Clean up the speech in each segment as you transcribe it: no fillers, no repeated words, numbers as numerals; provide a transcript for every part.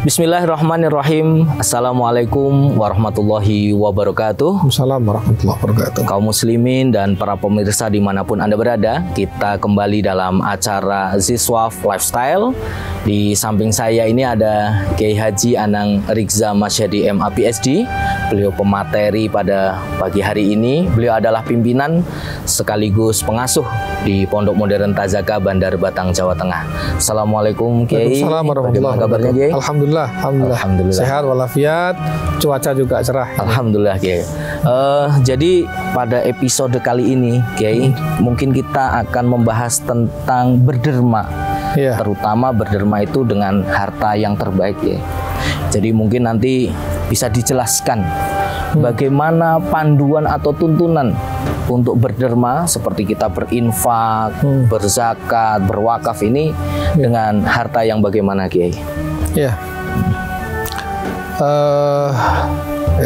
Bismillahirrahmanirrahim. Assalamualaikum warahmatullahi wabarakatuh. Assalamualaikum warahmatullahi wabarakatuh. Kaum muslimin dan para pemirsa dimanapun Anda berada, kita kembali dalam acara Ziswaf Lifestyle. Di samping saya ini ada Kiai Haji Anang Rigza Masyadi MA PhD. Beliau pemateri pada pagi hari ini. Beliau adalah pimpinan sekaligus pengasuh di Pondok Modern Tazaka Bandar Batang, Jawa Tengah. Assalamualaikum Kiai. Bagaimana kabarnya Kiai? Alhamdulillah. Sehat walafiat, cuaca juga cerah. Alhamdulillah Kiai. Jadi pada episode kali ini Kiai, mungkin kita akan membahas tentang berderma. Ya. Terutama berderma itu dengan harta yang terbaik ya. Jadi mungkin nanti bisa dijelaskan bagaimana panduan atau tuntunan untuk berderma, seperti kita berinfak, berzakat, berwakaf ini dengan harta yang bagaimana Kiai? Ya.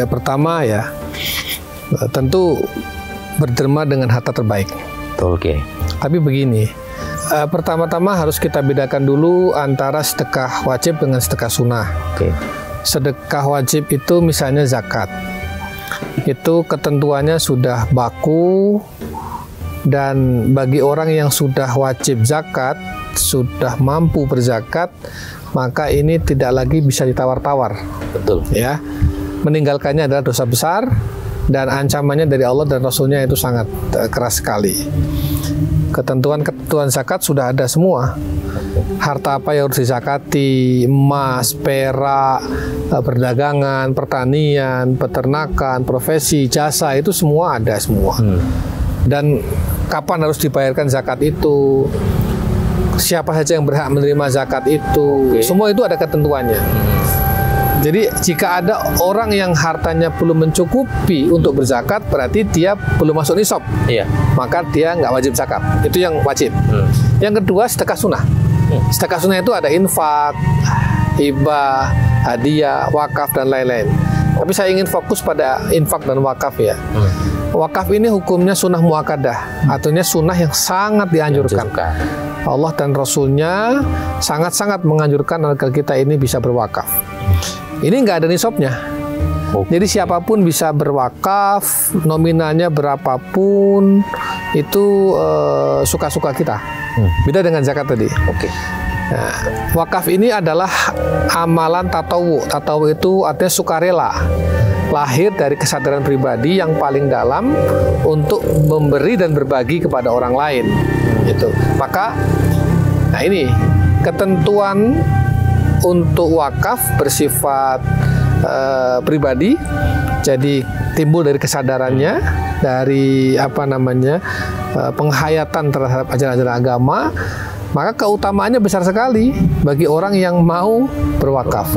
Pertama ya, tentu berderma dengan harta terbaik. Betul Kiai. Tapi begini, pertama-tama harus kita bedakan dulu antara sedekah wajib dengan sedekah sunnah. Oke. Sedekah wajib itu misalnya zakat. Itu ketentuannya sudah baku, dan bagi orang yang sudah wajib zakat, sudah mampu berzakat, maka ini tidak lagi bisa ditawar-tawar. Betul. Ya, meninggalkannya adalah dosa besar dan ancamannya dari Allah dan Rasulnya itu sangat keras sekali. Ketentuan zakat sudah ada semua. Harta apa yang harus dizakati, emas, perak, perdagangan, pertanian, peternakan, profesi, jasa, itu semua ada semua. Dan kapan harus dibayarkan zakat itu, siapa saja yang berhak menerima zakat itu, semua itu ada ketentuannya. Jadi jika ada orang yang hartanya belum mencukupi untuk berzakat, berarti dia belum masuk nisab. Iya. Maka dia nggak wajib zakat. Itu yang wajib. Yang kedua, sedekah sunnah. Sedekah sunnah itu ada infak, hibah, hadiah, wakaf, dan lain-lain. Tapi saya ingin fokus pada infak dan wakaf ya. Wakaf ini hukumnya sunnah muakkadah, artinya sunnah yang sangat dianjurkan. Allah dan Rasulnya sangat-sangat menganjurkan agar kita ini bisa berwakaf. Ini nggak ada nisabnya. Jadi siapapun bisa berwakaf, nominalnya berapapun, itu suka-suka kita. Beda dengan zakat tadi. Nah, wakaf ini adalah amalan tatawu. Tatawu itu artinya sukarela, lahir dari kesadaran pribadi yang paling dalam untuk memberi dan berbagi kepada orang lain. Gitu. Maka, nah ini ketentuan untuk wakaf bersifat pribadi, jadi timbul dari kesadarannya, dari penghayatan terhadap ajaran-ajaran agama, maka keutamaannya besar sekali bagi orang yang mau berwakaf.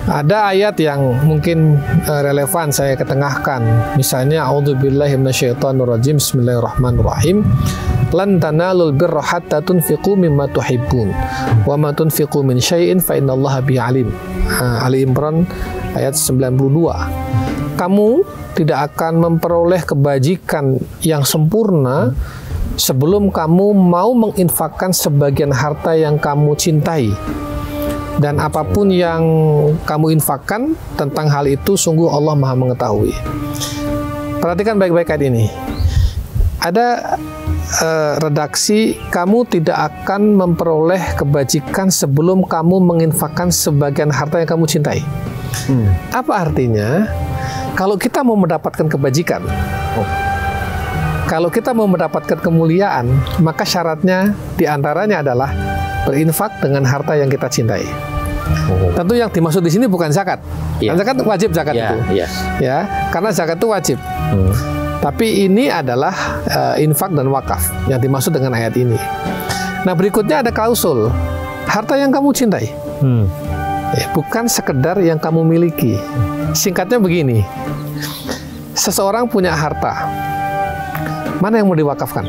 Ada ayat yang mungkin relevan saya ketengahkan, misalnya a'udzubillahi minasyaitonirrajim, bismillahirrahmanirrahim. Lan tanalul birra hatta tunfiqu mimma tuhibbun wa ma tunfiqu min syai'in fa innallaha bihi alim. Ali Imran ayat 92. Kamu tidak akan memperoleh kebajikan yang sempurna sebelum kamu mau menginfakkan sebagian harta yang kamu cintai. Dan apapun yang kamu infakkan tentang hal itu, sungguh Allah Maha mengetahui. Perhatikan baik-baik ayat ini. Ada redaksi, kamu tidak akan memperoleh kebajikan sebelum kamu menginfakkan sebagian harta yang kamu cintai. Apa artinya? Kalau kita mau mendapatkan kebajikan, kalau kita mau mendapatkan kemuliaan, maka syaratnya diantaranya adalah berinfak dengan harta yang kita cintai. Tentu yang dimaksud di sini bukan zakat. Zakat wajib zakat itu. Ya, karena zakat itu wajib. Tapi ini adalah infak dan wakaf yang dimaksud dengan ayat ini. Nah, berikutnya ada klausul harta yang kamu cintai, bukan sekedar yang kamu miliki. Singkatnya begini, seseorang punya harta, mana yang mau diwakafkan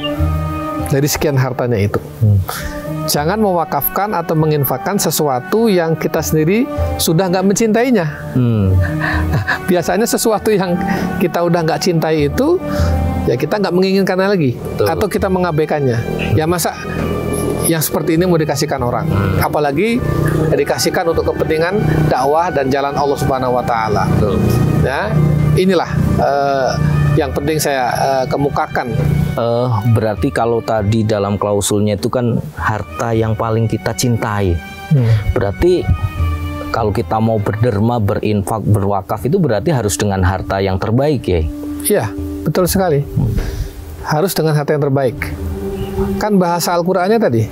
dari sekian hartanya itu? Jangan mewakafkan atau menginfakkan sesuatu yang kita sendiri sudah nggak mencintainya. Biasanya sesuatu yang kita udah nggak cintai itu, ya kita nggak menginginkannya lagi. Atau kita mengabaikannya. Ya masa yang seperti ini mau dikasihkan orang, apalagi dikasihkan untuk kepentingan dakwah dan jalan Allah Subhanahu Wa Taala. Ya, inilah yang penting saya kemukakan. Berarti kalau tadi dalam klausulnya itu kan harta yang paling kita cintai. Berarti kalau kita mau berderma, berinfak, berwakaf itu berarti harus dengan harta yang terbaik ya? Iya, betul sekali. Harus dengan harta yang terbaik. Kan bahasa Al-Qur'annya tadi,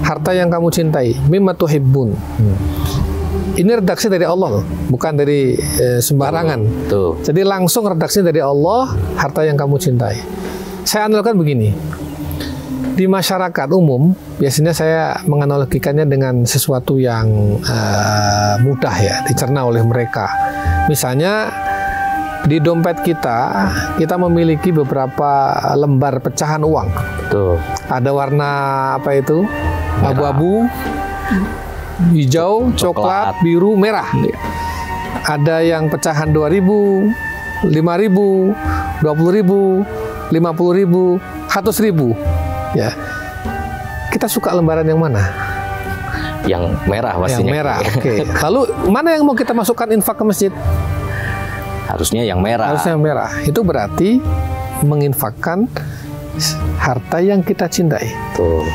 harta yang kamu cintai, mimma tuhibbun. Ini redaksi dari Allah loh, bukan dari sembarangan. Tuh. Jadi langsung redaksi dari Allah, harta yang kamu cintai. Saya analogikan begini, di masyarakat umum biasanya saya menganalogikannya dengan sesuatu yang mudah ya dicerna oleh mereka. Misalnya di dompet kita memiliki beberapa lembar pecahan uang. Tuh. Ada warna apa itu? Abu-abu, hijau, coklat, biru, merah. Ada yang pecahan 2.000, 5.000, 20.000, 50.000, 100.000. Ya, kita suka lembaran yang mana? Yang merah pastinya. Yang merah. Oke. Lalu mana yang mau kita masukkan infak ke masjid? Harusnya yang merah. Harusnya yang merah. Itu berarti menginfakkan harta yang kita cintai. Tuh.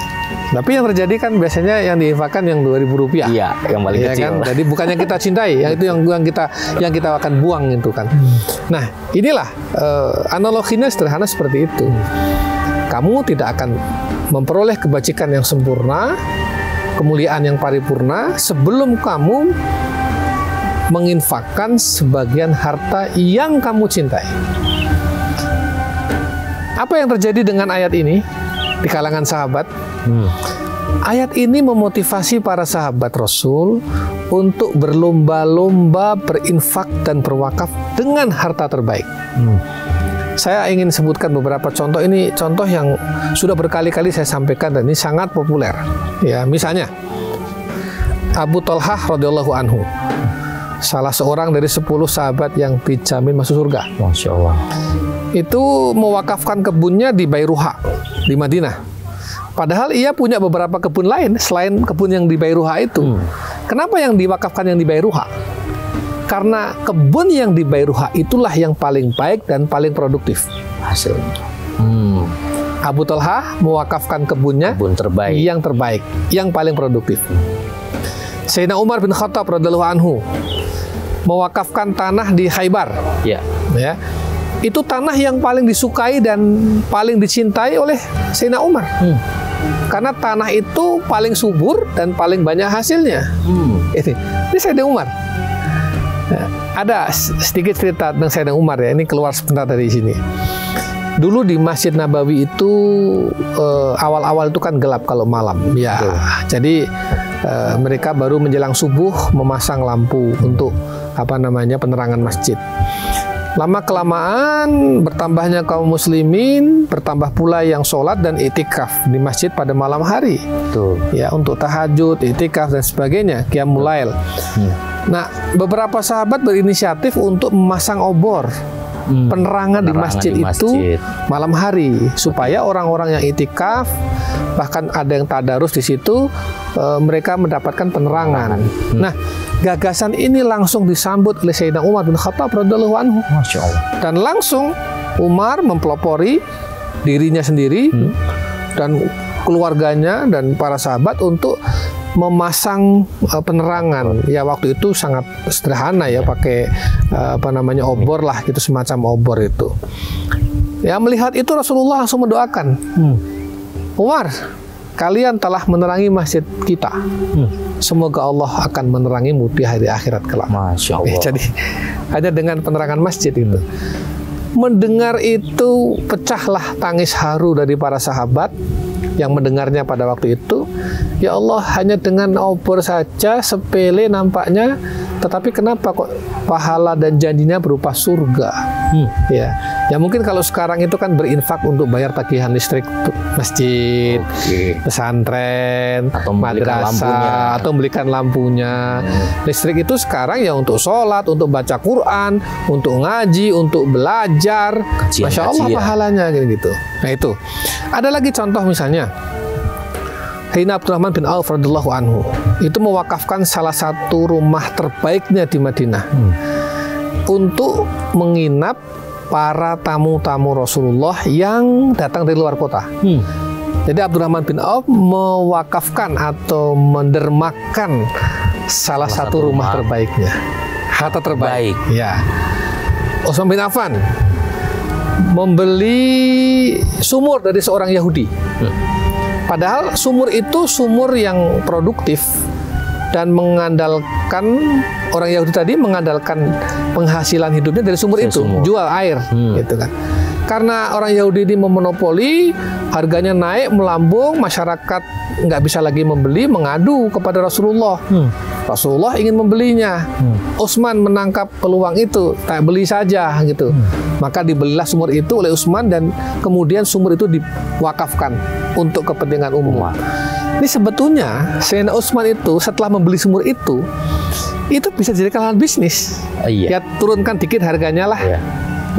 Tapi yang terjadi kan biasanya yang diinfakkan yang Rp2.000. Iya, yang paling ya kecil. Kan? Jadi bukan yang kita cintai, yang itu yang kita akan buang itu kan. Nah, inilah analoginya sederhana seperti itu. Kamu tidak akan memperoleh kebajikan yang sempurna, kemuliaan yang paripurna sebelum kamu menginfakkan sebagian harta yang kamu cintai. Apa yang terjadi dengan ayat ini di kalangan sahabat? Ayat ini memotivasi para sahabat Rasul untuk berlomba-lomba berinfak dan berwakaf dengan harta terbaik. Saya ingin sebutkan beberapa contoh. Ini contoh yang sudah berkali-kali saya sampaikan dan ini sangat populer. Ya, misalnya Abu Thalhah radhiyallahu anhu, salah seorang dari 10 sahabat yang dijamin masuk surga. Masya Allah. Itu mewakafkan kebunnya di Bairuha, di Madinah. Padahal ia punya beberapa kebun lain selain kebun yang di Bairuha itu. Kenapa yang diwakafkan yang di Bairuha? Karena kebun yang di Bairuha itulah yang paling baik dan paling produktif hasilnya. Abu Thalhah mewakafkan kebunnya kebun terbaik, yang terbaik, yang paling produktif. Sayyidina Umar bin Khattab radhiyallahu anhu mewakafkan tanah di Khaybar. Ya. Itu tanah yang paling disukai dan paling dicintai oleh Sayyidina Umar. Karena tanah itu paling subur dan paling banyak hasilnya. Ini Sayyidina Umar. Nah, ada sedikit cerita tentang Sayyidina Umar ya. Ini keluar sebentar dari sini. Dulu di Masjid Nabawi itu awal-awal itu kan gelap kalau malam. Ya. Jadi mereka baru menjelang subuh memasang lampu untuk penerangan masjid. Lama-kelamaan bertambahnya kaum muslimin, bertambah pula yang sholat dan itikaf di masjid pada malam hari. Ya, untuk tahajud, itikaf dan sebagainya, qiyamul lail. Nah, beberapa sahabat berinisiatif untuk memasang obor penerangan di masjid itu malam hari supaya orang-orang yang itikaf, bahkan ada yang tadarus di situ, mereka mendapatkan penerangan. Nah, gagasan ini langsung disambut oleh Sayyidina Umar bin Khattab radhiyallahu anhu. Masya Allah. Dan langsung Umar mempelopori dirinya sendiri dan keluarganya dan para sahabat untuk memasang penerangan. Ya, waktu itu sangat sederhana ya, pakai obor lah gitu, semacam obor itu. Ya, melihat itu Rasulullah langsung mendoakan, Umar, kalian telah menerangi masjid kita. Semoga Allah akan menerangimu di hari akhirat kelak. Masya Allah. Jadi hanya dengan penerangan masjid itu. Mendengar itu pecahlah tangis haru dari para sahabat yang mendengarnya pada waktu itu. Ya Allah, hanya dengan obor saja, sepele nampaknya, tetapi kenapa kok pahala dan janjinya berupa surga? Ya mungkin kalau sekarang itu kan berinfak untuk bayar tagihan listrik masjid, pesantren, atau madrasah, atau belikan lampunya. Listrik itu sekarang ya untuk sholat, untuk baca Quran, untuk ngaji, untuk belajar. Masya Allah pahalanya gitu. Nah itu. Ada lagi contoh misalnya, Sayyidina Abdurrahman bin Auf radhiyallahu anhu itu mewakafkan salah satu rumah terbaiknya di Madinah untuk menginap para tamu-tamu Rasulullah yang datang dari luar kota. Jadi Abdurrahman bin Auf mewakafkan atau mendermakan salah satu rumah terbaiknya, harta terbaik. Ya. Utsman bin Affan membeli sumur dari seorang Yahudi. Padahal sumur itu sumur yang produktif dan mengandalkan, orang Yahudi tadi mengandalkan penghasilan hidupnya dari sumur itu, jual air, gitu kan. Karena orang Yahudi ini memonopoli, harganya naik melambung, masyarakat nggak bisa lagi membeli, mengadu kepada Rasulullah. Rasulullah ingin membelinya. Utsman menangkap peluang itu, tak beli saja gitu. Maka dibelilah sumur itu oleh Utsman dan kemudian sumur itu diwakafkan untuk kepentingan umum. Ini sebetulnya Sayyidina Utsman itu setelah membeli sumur itu bisa dijadikan lahan bisnis. Ya turunkan dikit harganya lah.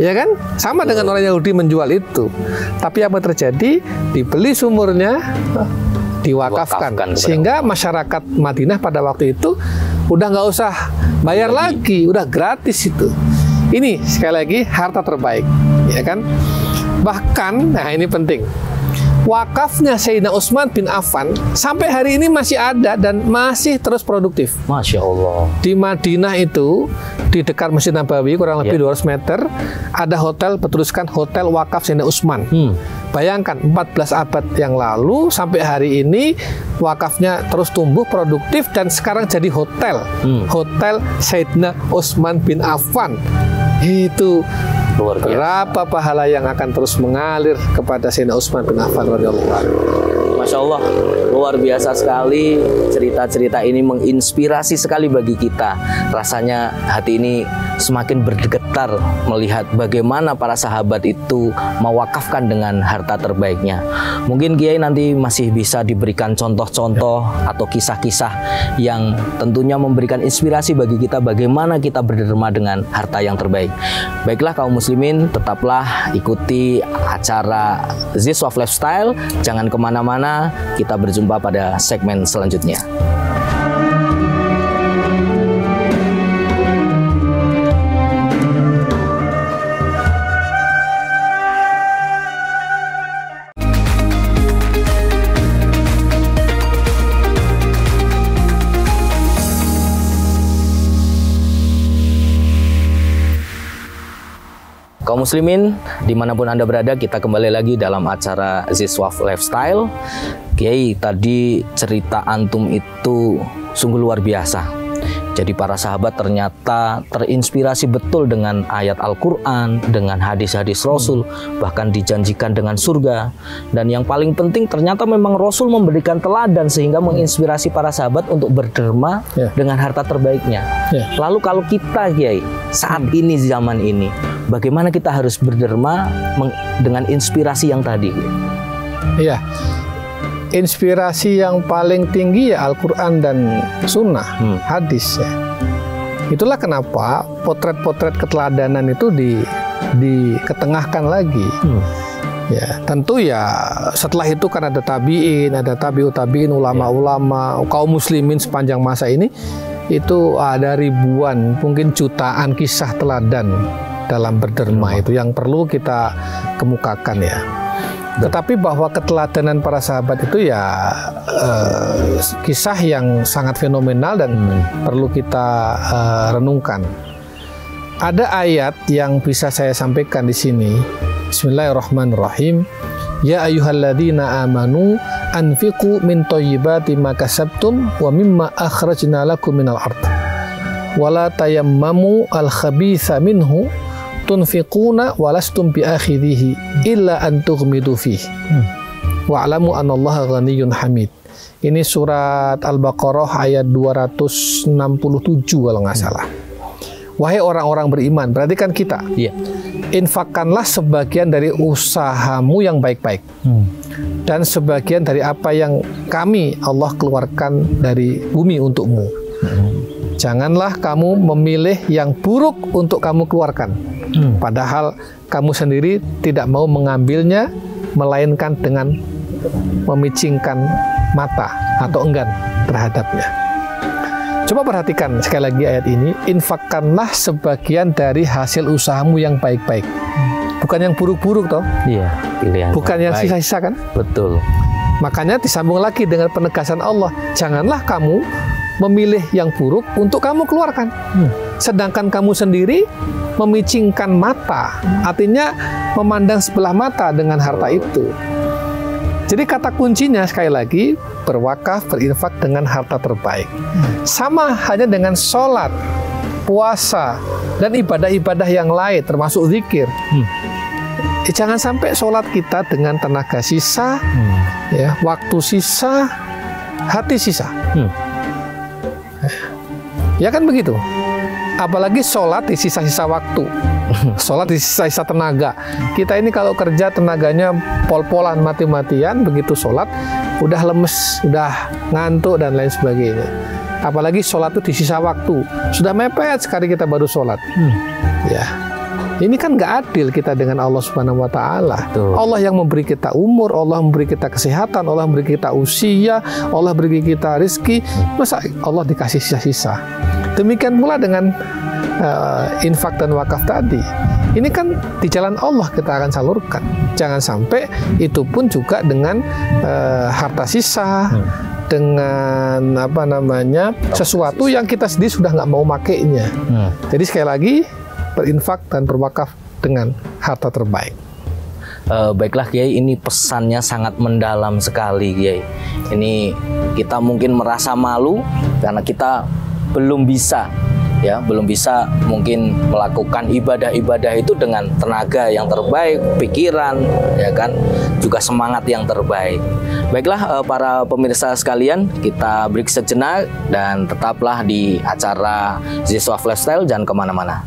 Ya kan? Sama dengan orang Yahudi menjual itu. Tapi apa terjadi? Dibeli sumurnya, diwakafkan. Sehingga masyarakat Madinah pada waktu itu udah nggak usah bayar lagi, udah gratis itu. Ini sekali lagi harta terbaik, ya kan? Bahkan, nah ini penting, wakafnya Sayyidina Utsman bin Affan sampai hari ini masih ada dan masih terus produktif. Masya Allah. Di Madinah itu, di dekat Masjid Nabawi kurang lebih 200 meter, ada hotel bertuliskan Hotel Wakaf Sayyidina Utsman. Bayangkan 14 abad yang lalu sampai hari ini wakafnya terus tumbuh produktif dan sekarang jadi hotel. Hotel Sayyidina Utsman bin Affan. Itu luar biasa. Berapa pahala yang akan terus mengalir kepada Sayyidina Utsman bin Affan radhiyallahu anhu. Masya Allah, luar biasa sekali cerita-cerita ini, menginspirasi sekali bagi kita. Rasanya hati ini semakin bergetar melihat bagaimana para sahabat itu mewakafkan dengan harta terbaiknya. Mungkin Kiai nanti masih bisa diberikan contoh-contoh atau kisah-kisah yang tentunya memberikan inspirasi bagi kita bagaimana kita berderma dengan harta yang terbaik. Baiklah kaum muslimin, tetaplah ikuti acara Ziswaf Lifestyle. Jangan kemana-mana, kita berjumpa pada segmen selanjutnya. Kaum muslimin, dimanapun Anda berada, kita kembali lagi dalam acara Ziswaf Lifestyle. Kiai, tadi cerita antum itu sungguh luar biasa. Jadi para sahabat ternyata terinspirasi betul dengan ayat Al-Quran, dengan hadis-hadis Rasul, bahkan dijanjikan dengan surga. Dan yang paling penting ternyata memang Rasul memberikan teladan sehingga menginspirasi para sahabat untuk berderma dengan harta terbaiknya. Lalu kalau kita, Kiai, saat ini, zaman ini, bagaimana kita harus berderma dengan inspirasi yang tadi? Iya, inspirasi yang paling tinggi ya Al-Quran dan Sunnah, hadis ya. Itulah kenapa potret-potret keteladanan itu diketengahkan lagi. Ya, tentu ya setelah itu kan ada tabi'in, ada tabi'ut tabi'in, ulama-ulama, kaum muslimin sepanjang masa ini, itu ada ribuan, mungkin jutaan kisah teladan dalam berderma itu yang perlu kita kemukakan ya. Tetapi bahwa keteladanan para sahabat itu ya kisah yang sangat fenomenal dan perlu kita renungkan. Ada ayat yang bisa saya sampaikan di sini. Bismillahirrahmanirrahim. Ya ayyuhalladzina amanu anfiqu min thayyibati ma kasabtum wa mimma akhrajna lakum minal ardh wala tayammamu al-khabitha minhu tunfiquna walastum biakhidhihi illa an tughmidu fihi wa'lamu anallaha ghaniyyun hamid. Ini surat Al-Baqarah ayat 267 kalau nggak salah. Wahai orang-orang beriman, berarti kan kita, infakkanlah sebagian dari usahamu yang baik-baik dan sebagian dari apa yang kami Allah keluarkan dari bumi untukmu. Janganlah kamu memilih yang buruk untuk kamu keluarkan, padahal kamu sendiri tidak mau mengambilnya, melainkan dengan memicingkan mata atau enggan terhadapnya. Coba perhatikan sekali lagi ayat ini, infakkanlah sebagian dari hasil usahamu yang baik-baik. Bukan yang buruk-buruk toh. Iya, pilihan. Bukan yang sisa-sisa kan? Betul. Makanya disambung lagi dengan penegasan Allah, janganlah kamu memilih yang buruk untuk kamu keluarkan. Sedangkan kamu sendiri memicingkan mata, artinya memandang sebelah mata dengan harta itu. Jadi kata kuncinya sekali lagi, berwakaf, berinfak dengan harta terbaik. Sama hanya dengan sholat, puasa, dan ibadah-ibadah yang lain, termasuk zikir. Jangan sampai sholat kita dengan tenaga sisa, ya, waktu sisa, hati sisa. Ya kan begitu. Apalagi sholat di sisa-sisa waktu, sholat di sisa-sisa tenaga. Kita ini kalau kerja tenaganya pol-polan, mati-matian, begitu sholat udah lemes, udah ngantuk dan lain sebagainya. Apalagi sholat itu di sisa waktu, sudah mepet sekali kita baru sholat. Ya, ini kan nggak adil kita dengan Allah Subhanahu Wa Taala. Allah yang memberi kita umur, Allah memberi kita kesehatan, Allah memberi kita usia, Allah beri kita rezeki. Masa Allah dikasih sisa-sisa? Demikian pula dengan infak dan wakaf tadi. Ini kan di jalan Allah kita akan salurkan. Jangan sampai itu pun juga dengan harta sisa, dengan apa namanya sesuatu yang kita sendiri sudah nggak mau makainya. Jadi sekali lagi, berinfak dan berwakaf dengan harta terbaik. Baiklah Kiai, ini pesannya sangat mendalam sekali Kiai. Ini kita mungkin merasa malu karena kita belum bisa mungkin melakukan ibadah-ibadah itu dengan tenaga yang terbaik, pikiran, ya kan, juga semangat yang terbaik. Baiklah para pemirsa sekalian, kita break sejenak dan tetaplah di acara Ziswaf Lifestyle, jangan kemana-mana.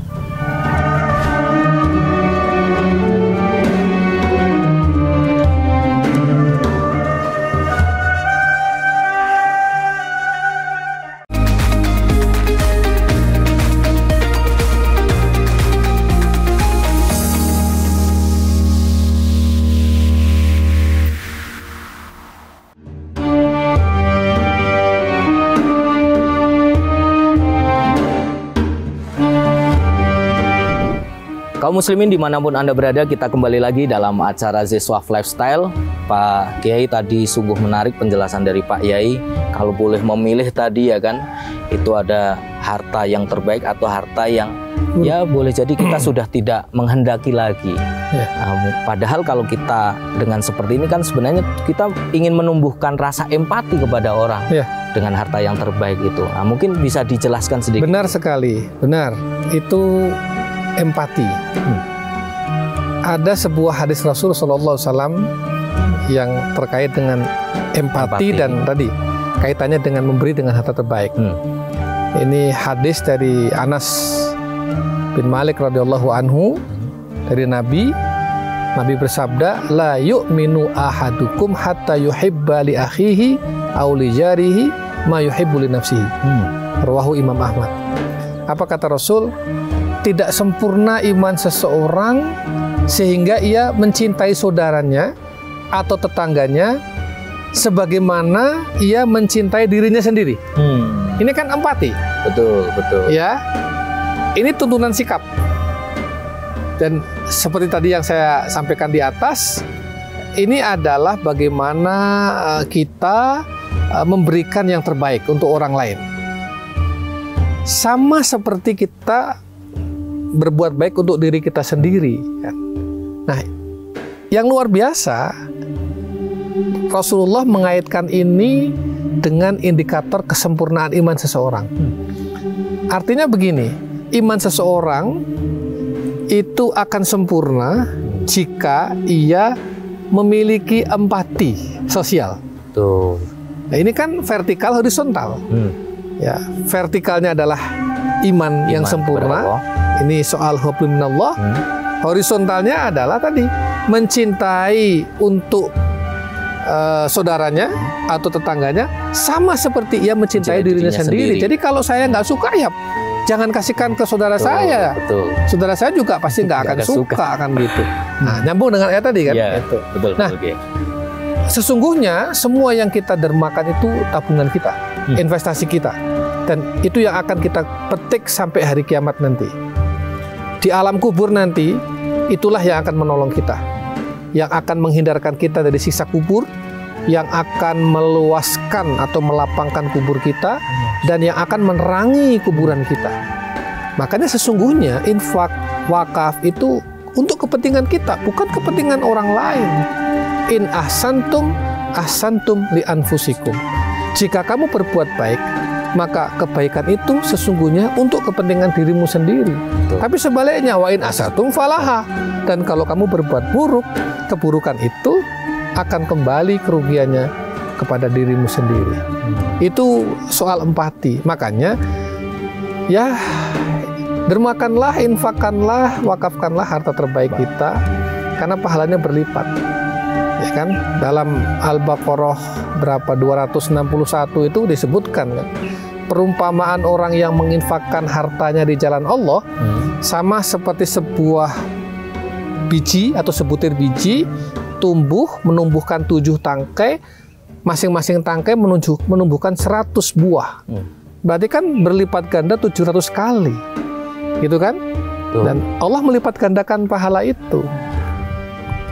Kaum muslimin dimanapun Anda berada, kita kembali lagi dalam acara Ziswaf Lifestyle. Pak Kiai tadi sungguh menarik penjelasan dari Pak Yai. Kalau boleh memilih tadi ya kan, itu ada harta yang terbaik atau harta yang ya boleh jadi kita sudah tidak menghendaki lagi. Padahal kalau kita dengan seperti ini kan sebenarnya kita ingin menumbuhkan rasa empati kepada orang dengan harta yang terbaik itu. Nah, mungkin bisa dijelaskan sedikit. Benar sekali, benar. Itu empati. Ada sebuah hadis Rasul Sallallahu Alaihi Wasallam yang terkait dengan empati dan tadi kaitannya dengan memberi dengan harta terbaik. Ini hadis dari Anas bin Malik radhiyallahu anhu dari Nabi bersabda, la yu'minu ahadukum hatta yuhibba li akhihi aw li jarihi ma yuhibbu li nafsihi. Rawahu Imam Ahmad. Apa kata Rasul? Tidak sempurna iman seseorang sehingga ia mencintai saudaranya atau tetangganya sebagaimana ia mencintai dirinya sendiri. Ini kan empati. Betul. Ya, ini tuntunan sikap. Dan seperti tadi yang saya sampaikan di atas, ini adalah bagaimana kita memberikan yang terbaik untuk orang lain. Sama seperti kita berbuat baik untuk diri kita sendiri. Nah, yang luar biasa, Rasulullah mengaitkan ini dengan indikator kesempurnaan iman seseorang. Artinya begini, iman seseorang itu akan sempurna jika ia memiliki empati sosial. Tuh. Nah, ini kan vertikal horizontal. Ya, vertikalnya adalah iman yang sempurna. Ini soal hubbun minallah. Horizontalnya adalah tadi mencintai untuk saudaranya atau tetangganya sama seperti ia mencintai dirinya sendiri. Jadi kalau saya nggak suka ya jangan kasihkan ke saudara saya. Saudara saya juga pasti nggak akan suka akan gitu. Nah, nyambung dengan ayat tadi kan. Betul. Nah, sesungguhnya semua yang kita dermakan itu tabungan kita, investasi kita. Dan itu yang akan kita petik sampai hari kiamat nanti. Di alam kubur nanti, itulah yang akan menolong kita. Yang akan menghindarkan kita dari siksa kubur, yang akan meluaskan atau melapangkan kubur kita, dan yang akan menerangi kuburan kita. Makanya sesungguhnya infak, wakaf itu untuk kepentingan kita, bukan kepentingan orang lain. In ahsantum, ahsantum li anfusikum. Jika kamu berbuat baik, maka kebaikan itu sesungguhnya untuk kepentingan dirimu sendiri. Betul. Tapi sebaliknya, wa in asatum falaha. Dan kalau kamu berbuat buruk, keburukan itu akan kembali kerugiannya kepada dirimu sendiri. Itu soal empati. Makanya, ya, dermakanlah, infakkanlah, wakafkanlah harta terbaik kita, karena pahalanya berlipat. Ya kan? Dalam Al-Baqarah berapa 261 itu disebutkan kan, perumpamaan orang yang menginfakkan hartanya di jalan Allah sama seperti sebuah biji atau sebutir biji tumbuh menumbuhkan 7 tangkai, masing-masing tangkai menumbuhkan 100 buah. Berarti kan berlipat ganda 700 kali. Gitu kan? Dan Allah melipat gandakan pahala itu.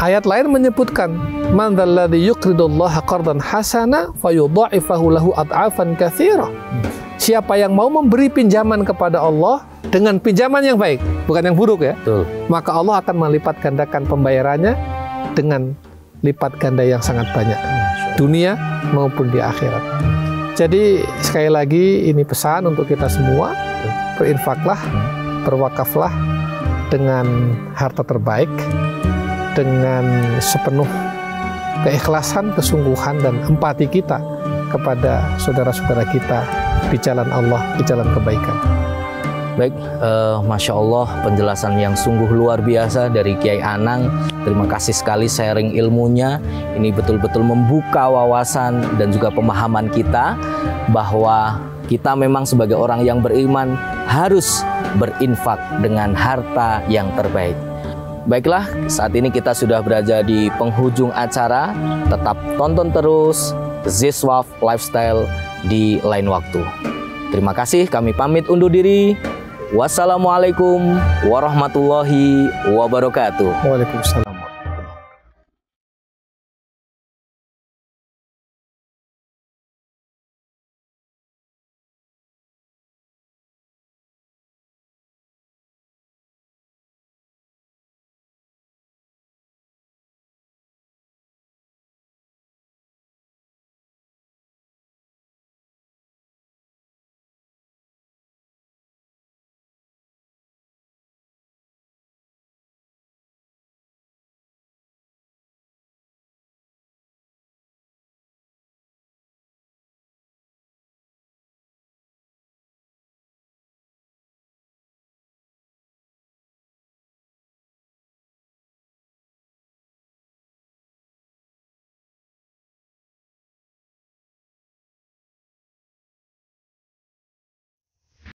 Ayat lain menyebutkan, man dzalladzi yuqridullaha qardan hasana fayudha'ifahu lahu ad'afan katsira. Siapa yang mau memberi pinjaman kepada Allah dengan pinjaman yang baik, bukan yang buruk ya. Betul. Maka Allah akan melipat gandakan pembayarannya dengan lipat ganda yang sangat banyak, dunia maupun di akhirat. Jadi sekali lagi ini pesan untuk kita semua, berinfaklah, berwakaflah dengan harta terbaik, dengan sepenuh keikhlasan, kesungguhan, dan empati kita kepada saudara-saudara kita di jalan Allah, di jalan kebaikan. Baik, Masya Allah, penjelasan yang sungguh luar biasa dari Kiai Anang. Terima kasih sekali sharing ilmunya. Ini betul-betul membuka wawasan dan juga pemahaman kita bahwa kita memang sebagai orang yang beriman harus berinfak dengan harta yang terbaik. Baiklah, saat ini kita sudah berada di penghujung acara. Tetap tonton terus Ziswaf Lifestyle di lain waktu. Terima kasih, kami pamit undur diri. Wassalamualaikum warahmatullahi wabarakatuh. Waalaikumsalam.